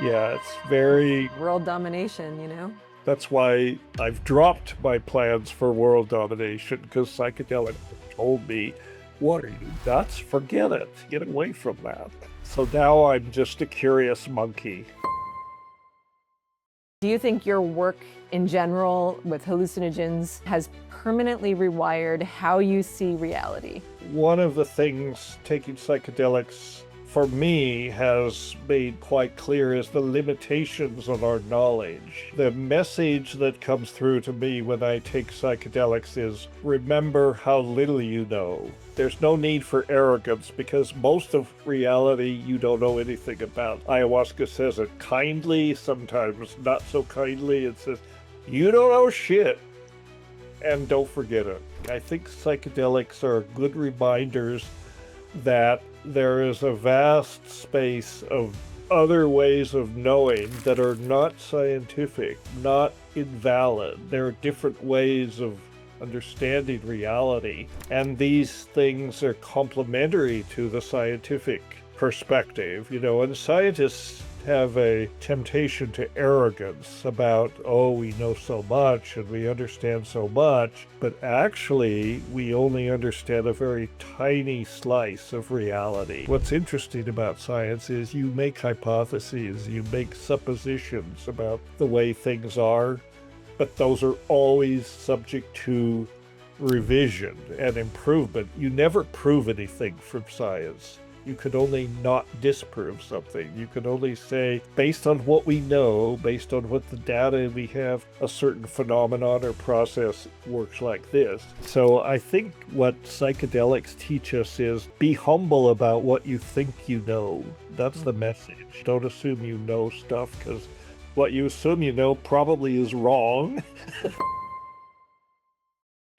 Yeah, it's very... World domination, you know? That's why I've dropped my plans for world domination, because psychedelics told me, what are you, nuts? Forget it. Get away from that. So now I'm just a curious monkey. Do you think your work in general with hallucinogens has permanently rewired how you see reality? One of the things taking psychedelics for me has made quite clear is the limitations of our knowledge. The message that comes through to me when I take psychedelics is, remember how little you know. There's no need for arrogance, because most of reality you don't know anything about. Ayahuasca says it kindly, sometimes not so kindly. It says, you don't know shit, and don't forget it. I think psychedelics are good reminders that there is a vast space of other ways of knowing that are not scientific, not invalid. There are different ways of understanding reality, and these things are complementary to the scientific perspective, you know, and scientists have a temptation to arrogance about, oh, we know so much and we understand so much, but actually we only understand a very tiny slice of reality. What's interesting about science is you make hypotheses, you make suppositions about the way things are, but those are always subject to revision and improvement. You never prove anything from science. You could only not disprove something. You could only say, based on what we know, based on what the data we have, a certain phenomenon or process works like this. So I think what psychedelics teach us is be humble about what you think you know. That's the message. Don't assume you know stuff, because what you assume you know probably is wrong.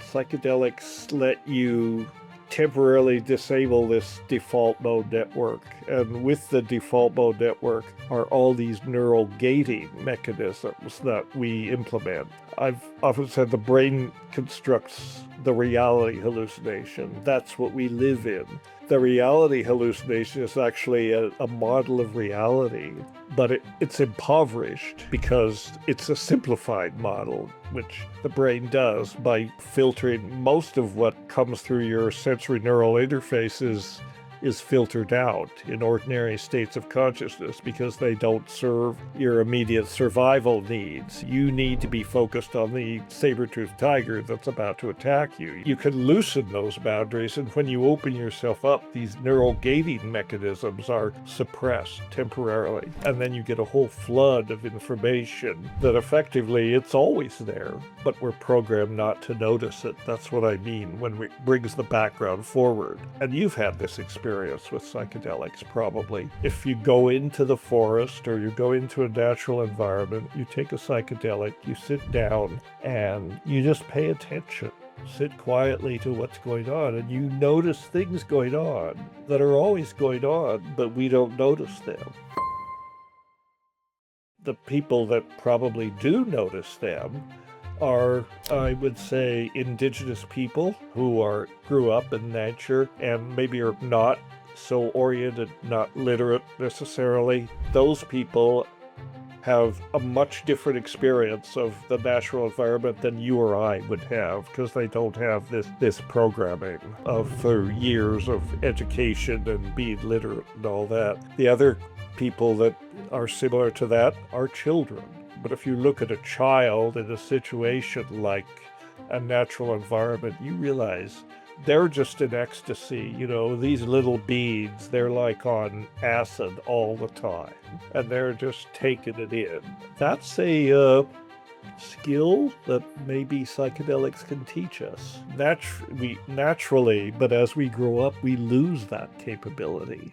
Psychedelics let you temporarily disable this default mode network. And with the default mode network are all these neural gating mechanisms that we implement. I've often said the brain constructs the reality hallucination. That's what we live in. The reality hallucination is actually a model of reality, but it's impoverished because it's a simplified model, which the brain does by filtering most of what comes through your sensory neural interfaces is filtered out in ordinary states of consciousness because they don't serve your immediate survival needs. You need to be focused on the saber-toothed tiger that's about to attack you. You can loosen those boundaries, and when you open yourself up, these neural gating mechanisms are suppressed temporarily. And then you get a whole flood of information that effectively it's always there, but we're programmed not to notice it. That's what I mean when it brings the background forward. And you've had this experience with psychedelics, probably. If you go into the forest or you go into a natural environment, you take a psychedelic, you sit down, and you just pay attention. Sit quietly to what's going on, and you notice things going on that are always going on, but we don't notice them. The people that probably do notice them are, I would say, indigenous people who grew up in nature and maybe are not so oriented, not literate necessarily. Those people have a much different experience of the natural environment than you or I would have, because they don't have this programming for years of education and being literate and all that. The other people that are similar to that are children. But if you look at a child in a situation like a natural environment, you realize they're just in ecstasy. You know, these little beads, they're like on acid all the time, and they're just taking it in. That's a skill that maybe psychedelics can teach us. Naturally, but as we grow up, we lose that capability.